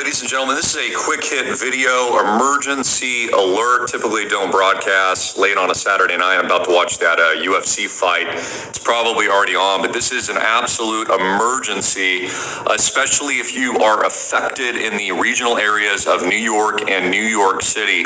Ladies and gentlemen, this is a quick hit video emergency alert. Typically don't broadcast late on a Saturday night. I'm about to watch that UFC fight. It's probably already on, but this is an absolute emergency, especially if you are affected in the regional areas of New York and New York City.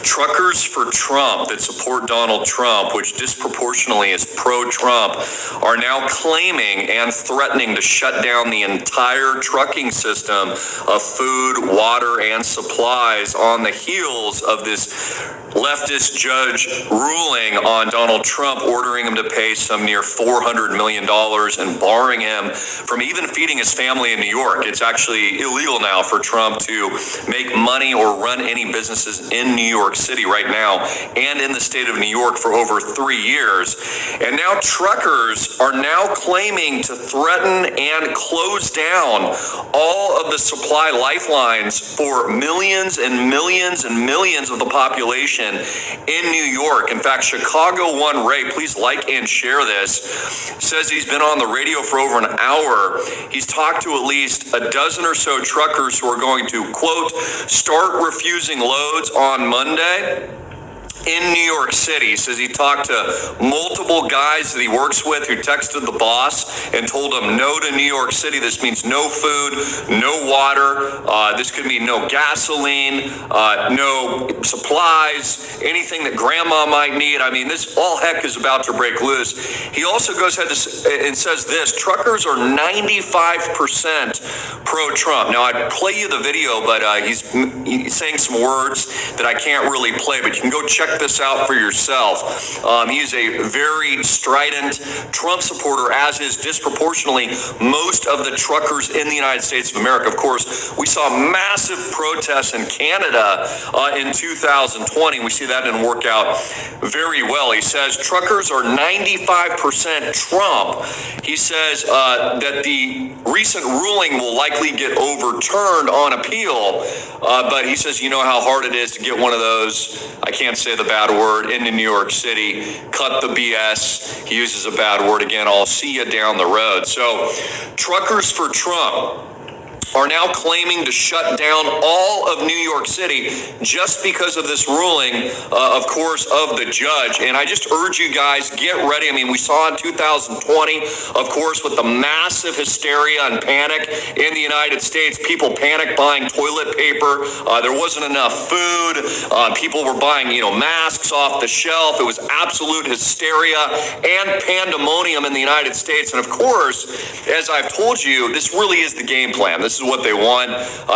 Truckers for Trump that support Donald Trump, which disproportionately is pro-Trump, are now claiming and threatening to shut down the entire trucking system of food, water, and supplies on the heels of this leftist judge ruling on Donald Trump, ordering him to pay some near $400 million and barring him from even feeding his family in New York. It's actually illegal now for Trump to make money or run any businesses in New York City right now and in the state of New York for over 3 years. And now truckers are now claiming to threaten and close down all of the supply lifelines for millions and millions and millions of the population in New York. In fact, Chicago One Ray, please like and share this, says he's been on the radio for over an hour. He's talked to at least a dozen or so truckers who are going to, quote, start refusing loads on Monday in New York City. He says he talked to multiple guys that he works with who texted the boss and told him no to New York City. This means no food, no water. This could mean no gasoline, no supplies, anything that grandma might need. I mean, this all heck is about to break loose. He also goes ahead and says this: truckers are 95% pro-Trump. Now, I'd play you the video, but he's saying some words that I can't really play, but you can go check this out for yourself. He's a very strident Trump supporter, as is disproportionately most of the truckers in the United States of America. Of course, we saw massive protests in Canada in 2020. We see that didn't work out very well. He says truckers are 95% Trump. He says that the recent ruling will likely get overturned on appeal, but he says, you know how hard it is to get one of those, I can't say the bad word, into New York City. Cut the BS. He uses a bad word again. I'll see you down the road. So, truckers for Trump are now claiming to shut down all of New York City just because of this ruling, of course, of the judge. And I just urge you guys, get ready. I mean, we saw in 2020, of course, with the massive hysteria and panic in the United States, people panic buying toilet paper. There wasn't enough food. People were buying, masks off the shelf. It was absolute hysteria and pandemonium in the United States. And of course, as I've told you, this really is the game plan. This is what they want.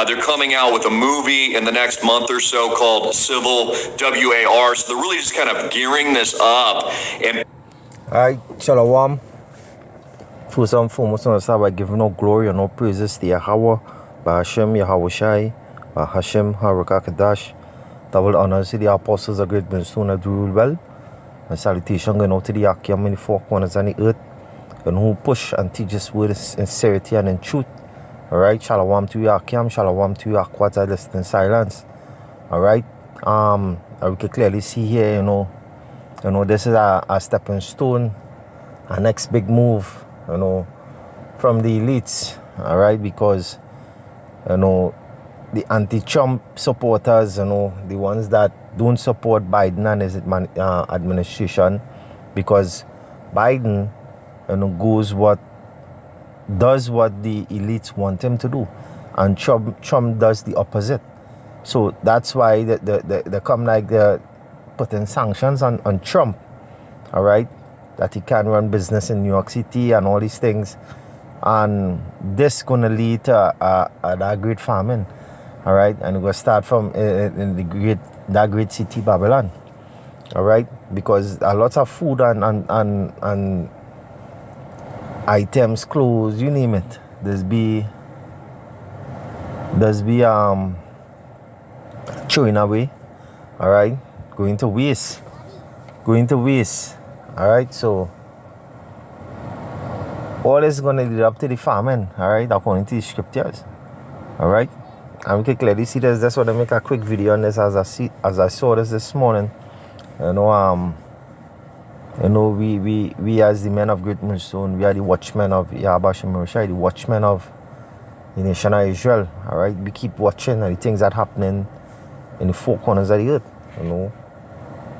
They're coming out with a movie in the next month or so called Civil WAR. So they're really just kind of gearing this up. And Alright, Shalom. First and foremost, I want to start by giving all glory and all praises to Yahweh, by Hashem Yahawashi, by Hashem Harakakadash. Double honors to the apostles of great Brimstone that rule well. And salutation going out to the Akim in the four corners of the earth, and who push and teach this word in sincerity and in truth. Alright, shalom to you, Akim, shalom to you, Akwat, I listen in silence. Alright, we can clearly see here, this is a stepping stone, a next big move, from the elites, alright, because, the anti-Trump supporters, the ones that don't support Biden and his administration, because Biden, does what the elites want him to do, and Trump does the opposite. So that's why they come like they're putting sanctions on Trump, all right, that he can't run business in New York City and all these things, and this gonna lead to that great famine, all right, and we're gonna start from in that great city Babylon, all right, because a lot of food and items, clothes, you name it, there's be throwing away, all right, going to waste, all right. So all is going to lead up to the famine, all right, according to the scriptures, all right. And we can clearly see this. That's why I make a quick video on this as I saw this morning. We as the men of Great Millstone, we are the watchmen of Yahweh Shem Rashai, the watchmen of the nation of Israel. All right, we keep watching the things that happening in the four corners of the earth.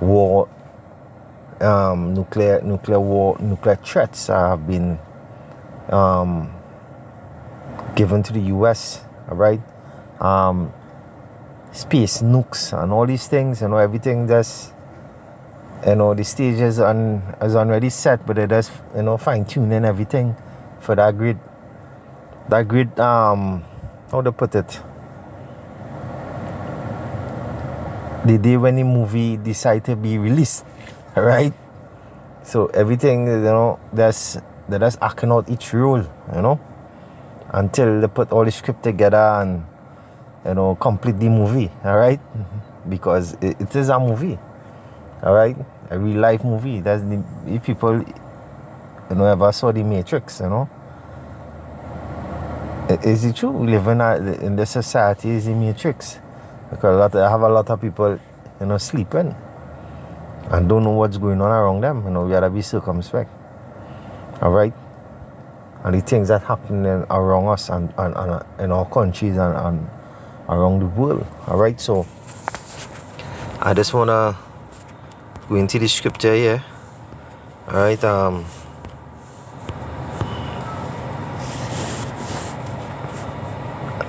War, nuclear war, nuclear threats have been given to the U.S. All right, space nukes and all these things. Everything that's the stage is already set, but they're just fine tuning everything for that great how to put it, the day when the movie decided to be released. All right, so everything they're just acting out each role until they put all the script together and complete the movie. All right, because it is a movie. All right, a real life movie. That's if people ever saw The Matrix. Is it true? We live in the society is the Matrix, because I have a lot of people sleeping and don't know what's going on around them. We gotta be circumspect. All right, and the things that happen around us and in our countries and around the world. All right, so I just wanna go into the scripture here. All right,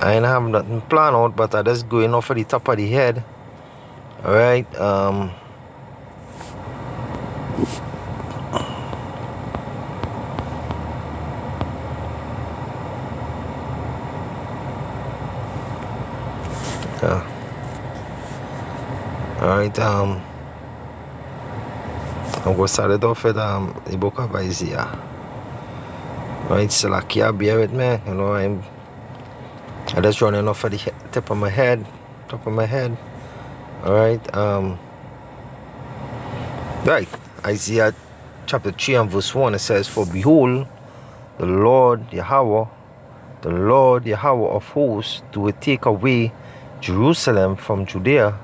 I ain't have nothing planned out, but I just going off of the top of the head. All right, Alright, I'm going to start it off with the book of Isaiah. Right, Salakia, bear with me. I just running off of the top of my head. Alright, right, Isaiah chapter 3 and verse 1, it says, "For behold, the Lord Yahweh of hosts, will take away Jerusalem from Judea,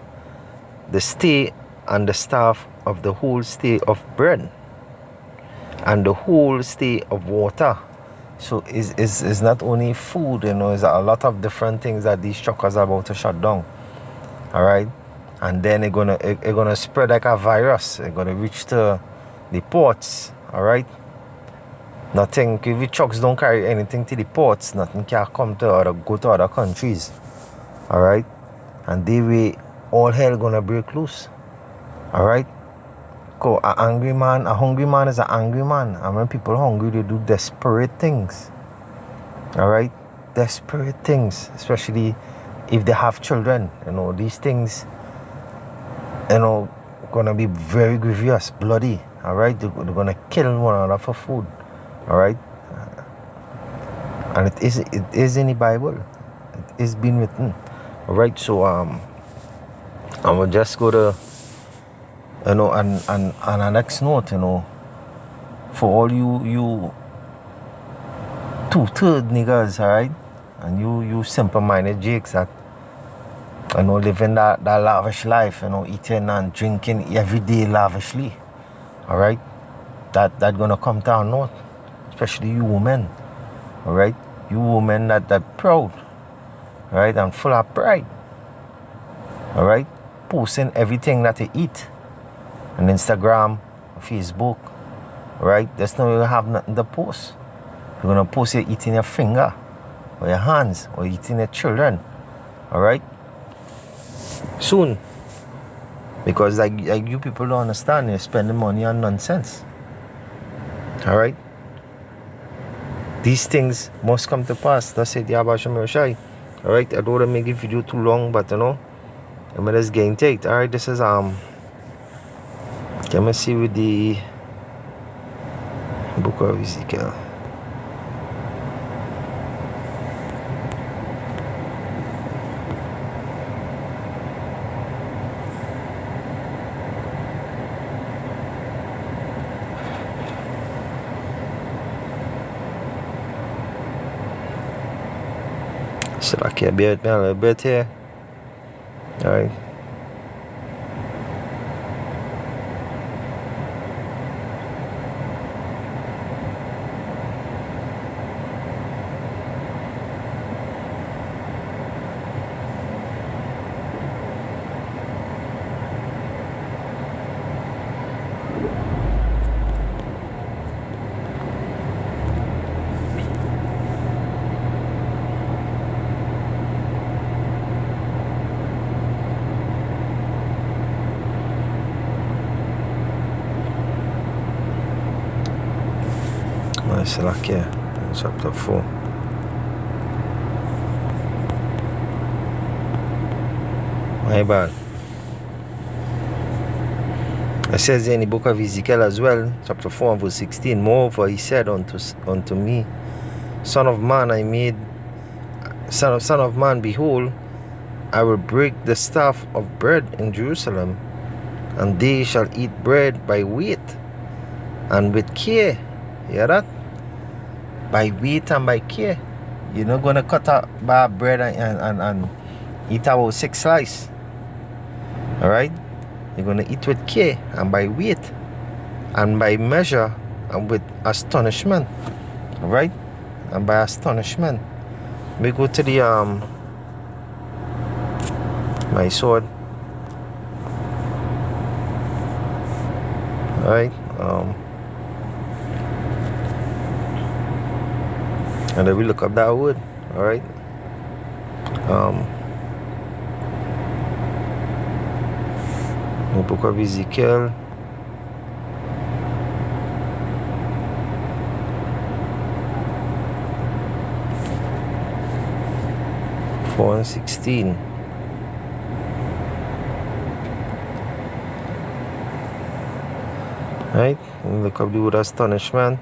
the stay and the staff of the whole stay of bread, and the whole stay of water." So it's not only food, it's a lot of different things that these truckers are about to shut down. All right, and then it's gonna spread like a virus. It's gonna reach to the ports. All right, nothing. If the trucks don't carry anything to the ports, nothing can come to go to other countries. All right, and they way all hell gonna break loose. All right, cause a hungry man is an angry man, and when people are hungry, they do desperate things. All right, desperate things, especially if they have children. These things gonna be very grievous, bloody. All right, they're gonna kill one another for food. All right, and it is in the Bible. It is been written. All right, so I will just go to and a next note, for all you 2/3 niggas, all right, and you simple-minded jakes that living that lavish life, eating and drinking every day lavishly. All right, that gonna come down north, especially you women. All right, you women that proud, all right, and full of pride. All right, posting everything that you eat on Instagram, Facebook. All right, there's no you have nothing to post. You're gonna post you eating your finger or your hands or eating your children. All right, soon, because like you people don't understand, you're spending money on nonsense. All right, these things must come to pass. That's it, Yahweh Shem Yoshai. All right, I don't want to make the video too long, but I'm just getting take. All right, this is let me see with the book of Ezekiel. So I can bear with me a little bit here. Alright. Salakia, chapter 4. My bad. It says in the book of Ezekiel as well, chapter 4 and verse 16, moreover, he said unto me, Son of man, son of man, behold, I will break the staff of bread in Jerusalem, and they shall eat bread by weight and with care. You hear that? By weight and by care. You're not going to cut a bar of bread and eat about 6 slices. Alright? You're going to eat with care and by weight and by measure and with astonishment. Alright? And by astonishment. We go to the my sword. Alright? And then we look up that word. Alright? The book of Ezekiel. Four and 16. Right? Look up the word astonishment.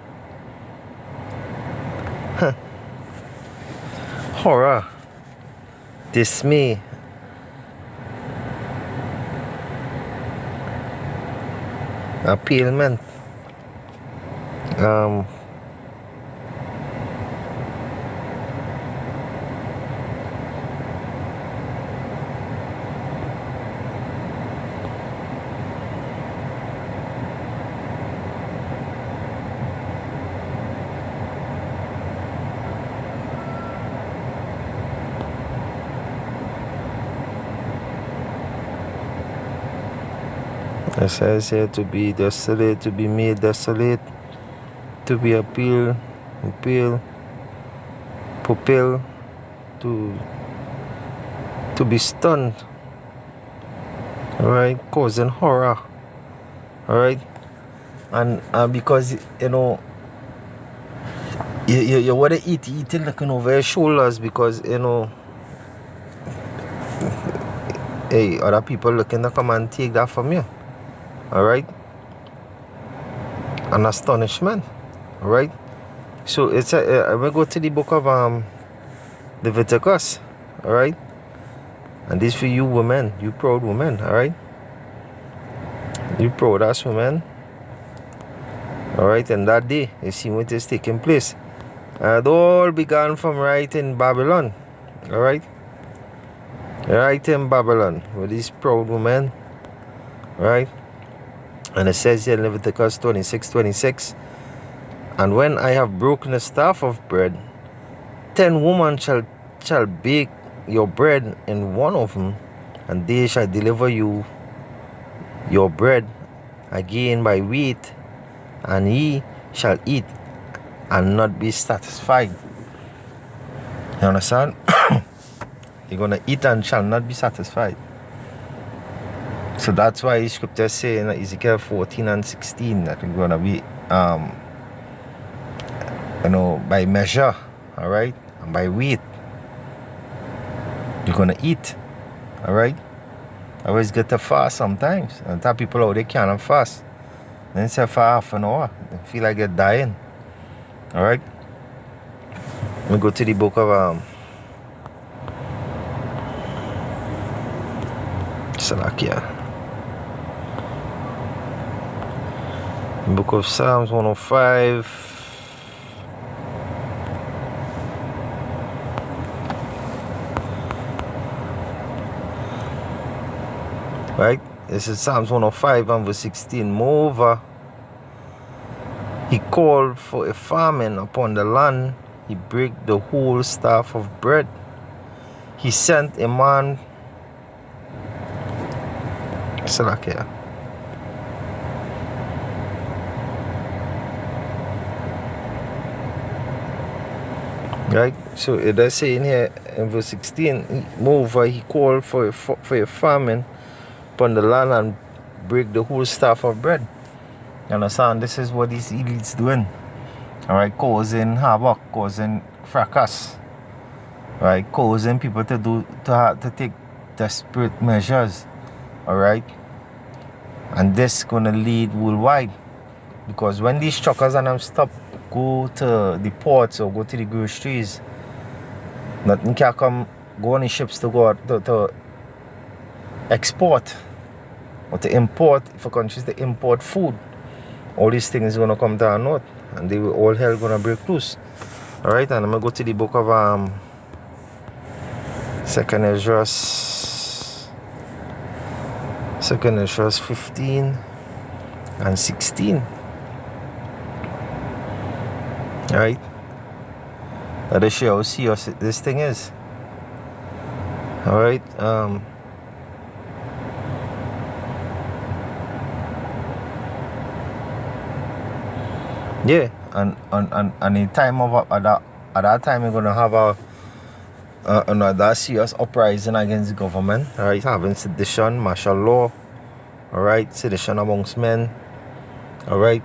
Horror. Dismay. Appealment. It says here to be desolate, to be made desolate, to be pupil, to be stunned. Alright, causing horror. Alright, and because you know you want to eat looking over your shoulders, because you know, hey, other people looking to come and take that from you. Alright, an astonishment. Alright, so it's we go to the book of Leviticus. Alright, and this for you women, you proud women. Alright, you proud ass women. Alright, and that day you see what is taking place. It all began from right in Babylon. Alright, right in Babylon with these proud women. Right. And it says here in Leviticus 26:26, and when I have broken the staff of bread, 10 women shall bake your bread in one oven, and they shall deliver you your bread again by weight, and ye shall eat and not be satisfied. You understand? You're gonna eat and shall not be satisfied. So that's why the scriptures say in Ezekiel 14 and 16 that we're going to be, by measure, all right, and by weight. You're going to eat, all right. I always get to fast sometimes. And tell people out they can't fast. Then say for half an hour, they feel like they're dying, all right. We go to the book of Salakia. Book of Psalms 105. Right? This is Psalms 105 and verse 16. Moreover, he called for a famine upon the land. He brake the whole staff of bread. He sent a man. Salakia. Right, so it does say in here in verse 16, moreover he called for a famine upon the land and break the whole staff of bread. You understand? This is what these elites doing. Alright, causing havoc, causing fracas, right? Causing people to take desperate measures, alright? And this gonna lead worldwide. Because when these truckers and them stop, go to the ports or go to the groceries, nothing can come, go on the ships to go out to export or to import, for countries to import food. All these things is gonna come to our north, and all hell gonna break loose. Alright, and I'm gonna go to the book of 2nd Esdras 15 and 16. Alright, that is show how serious this thing is. Alright, yeah, and in time of at that time we're gonna have another serious uprising against the government. Alright, having sedition, martial law. Alright, sedition amongst men. Alright,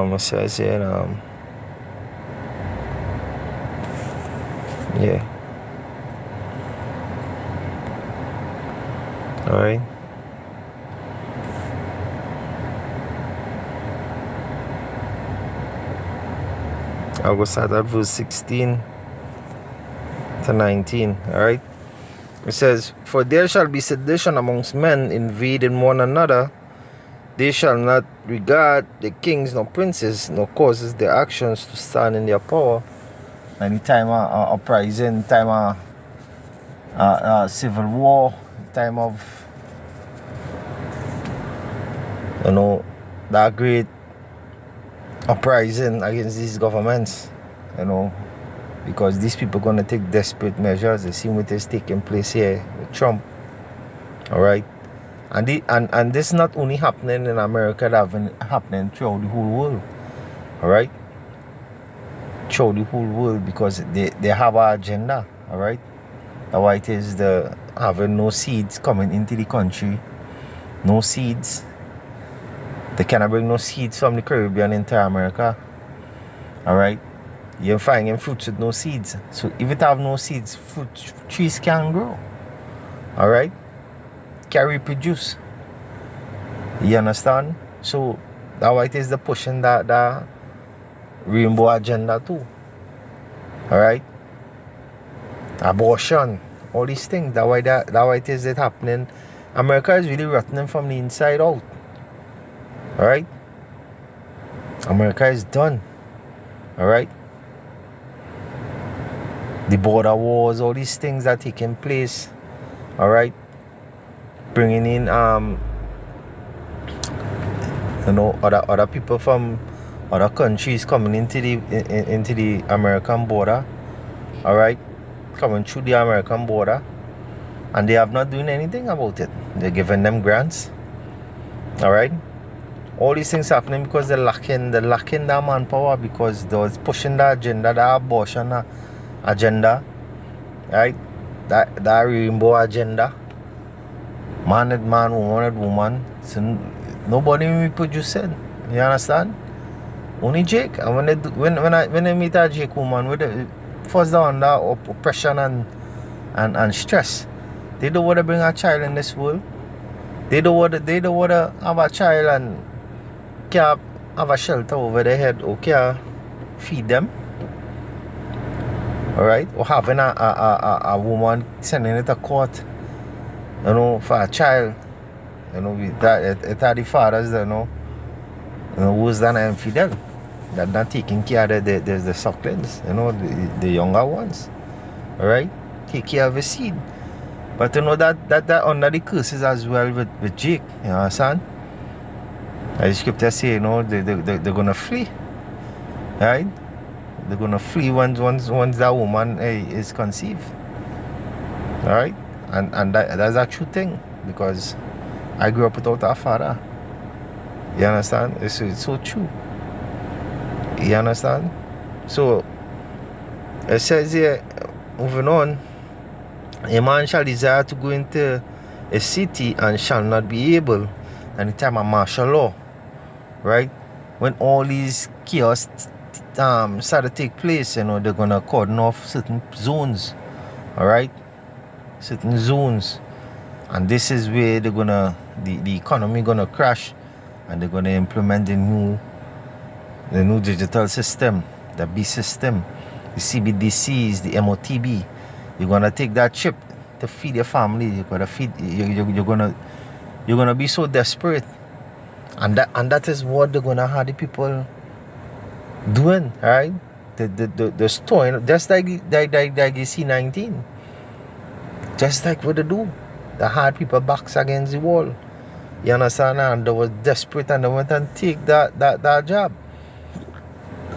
it says here, yeah. Alright. I'll go start at verse 16 to 19. Alright. It says, "For there shall be sedition amongst men, invading one another. They shall not regard the kings nor princes, nor causes their actions to stand in their power." Any time of uprising, time of civil war, time of, that great uprising against these governments, because these people are going to take desperate measures. The same what is taking place here with Trump. Alright, and this is not only happening in America, that's happening throughout the whole world. Alright, throughout the whole world, because they have an agenda. Alright, that's why it is the having no seeds coming into the country. No seeds. They cannot bring no seeds from the Caribbean into America. Alright, you're finding fruits with no seeds. So if it have no seeds, trees can't grow. Alright, can reproduce. You understand? So that's why it is the pushing that rainbow agenda too. Alright, abortion, all these things. That's why it is it happening. America is really rotting from the inside out. Alright, America is done. Alright, the border wars, all these things are taking place. Alright, bringing in other people from other countries coming into the American border. Alright, coming through the American border, and they have not doing anything about it. They're giving them grants. Alright, all these things happening because they're lacking that manpower, because they're pushing the agenda, the abortion agenda, right? That rainbow agenda. Man and man, woman and woman. So nobody reproduce it. You understand? Only Jake. And when I meet a Jake woman, with the first down under oppression and stress, they don't want to bring a child in this world. They don't want to have a child and can't have a shelter over their head, or can't feed them. Alright? Or having a woman sending it to court, for a child. It are the fathers, who's done infidel. That not taking care of the sucklings, the younger ones. Alright? Take care of the seed. But that under the curses as well with Jake, you understand? As the scripture say, they're gonna flee. Right? They're gonna flee once that woman is conceived. Alright? And that's a true thing, because I grew up without a father. You understand? It's so true. You understand? So it says here, moving on, A man shall desire to go into a city and shall not be able. And the time of martial law, right? When all these chaos start to take place, they're gonna cordon off certain zones, all right? Certain zones, and this is where they're gonna the economy gonna crash, and they're gonna implement the new digital system, the B system, the CBDCs, the MOTB. You're gonna take that chip to feed your family. You're gonna be so desperate, and that is what they're gonna have the people doing, right? The storing, just like the C-19, just like what they do. They had people backs against the wall. You understand? And they were desperate and they went and take that job.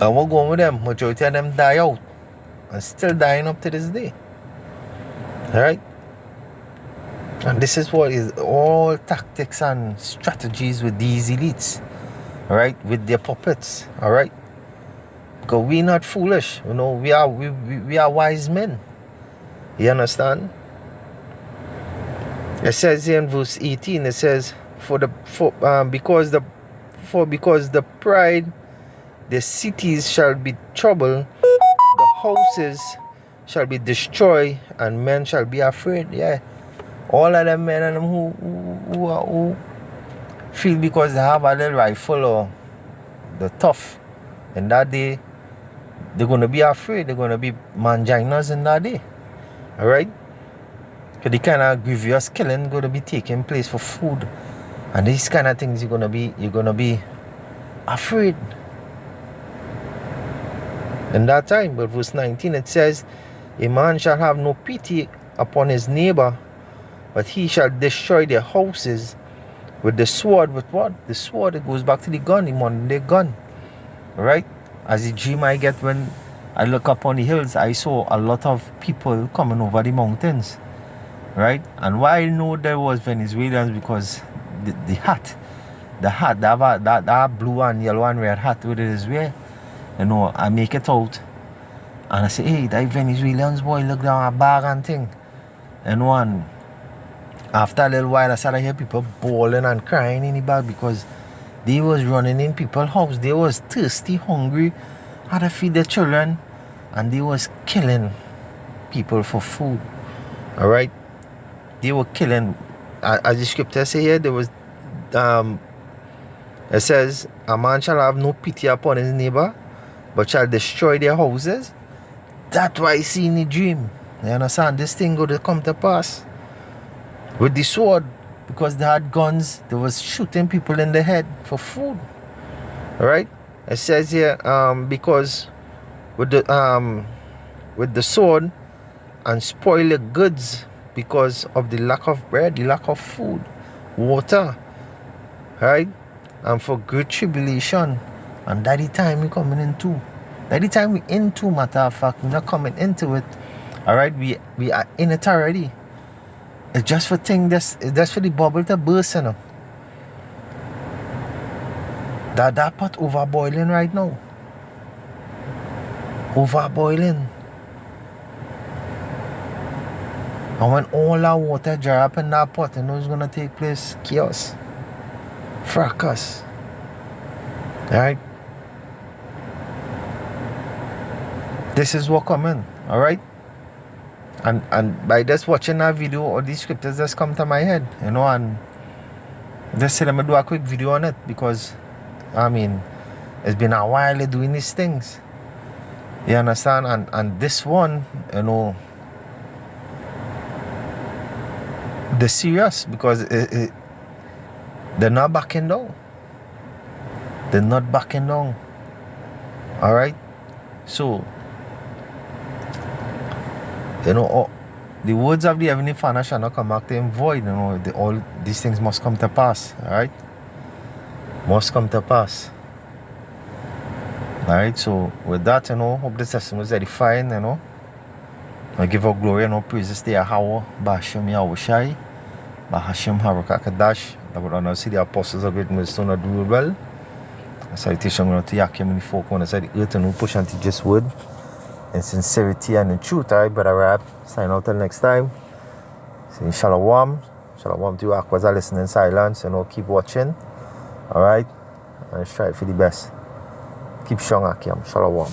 And what going with them? Majority of them die out and still dying up to this day. Alright? And this is what is all tactics and strategies with these elites. Alright? With their puppets. Alright? Because we're not foolish. We are wise men. You understand? It says here in verse 18, it says, because the pride, the cities shall be troubled, the houses shall be destroyed, and men shall be afraid. Yeah, all of them men and them who feel because they have a little rifle or the tough, in that day, they're gonna be afraid. They're gonna be manginas in that day. All right. The kind of grievous killing going to be taking place for food, and these kind of things you're gonna be afraid in that time. But verse 19 it says, a man shall have no pity upon his neighbor, but he shall destroy their houses with the sword. With what? The sword. It goes back to the gun, the modern day gun. Right? As the dream I get when I look up on the hills, I saw a lot of people coming over the mountains. Right? And why I know there was Venezuelans, because the hat, that blue and yellow and red hat with it is where, I make it out and I say, hey, that Venezuelans boy, look down a bag and thing. And after a little while I started to hear people bawling and crying in the bag because they was running in people's house. They was thirsty, hungry, had to feed their children, and they was killing people for food. Alright? They were killing, as the scripture say here, there was, it says, a man shall have no pity upon his neighbor, but shall destroy their houses. That's why I see in the dream. You understand? This thing going to come to pass. With the sword, because they had guns, they was shooting people in the head for food. Alright? It says here, because with the sword and spoil the goods, because of the lack of bread, the lack of food, water, right? And for great tribulation. And that the time we're coming into. That the time we're into, matter of fact, we're not coming into it. Alright, we are in it already. It's just for it's just for the bubble to burst, That pot overboiling right now. Overboiling. And when all that water dry up in that pot, it's going to take place chaos. Fracas. Alright? This is what coming. Alright? And by just watching that video, all these scriptures just come to my head. And just say let me do a quick video on it, because it's been a while doing these things. You understand? And this one, they're serious, because they're not backing down. They're not backing down. Alright? So, the words of the Heavenly Father shall not come back to him void. All these things must come to pass. Alright? Must come to pass. Alright? So, with that, hope this testimony is edifying, I give our glory and our praises to Yahweh, Bashem Yahushai, Bahashem Harakakadash. I would honor see the apostles of great millstone that do well. A salutation going to Yakim and the folk on the side of the earth and who push and teach this word in sincerity and in truth. Alright, brother Rab. Sign out till next time. Saying shalom. Shalom to you Aquas are listening in silence. You know, keep watching. Alright? And strive for the best. Keep strong, Akim. Shalom.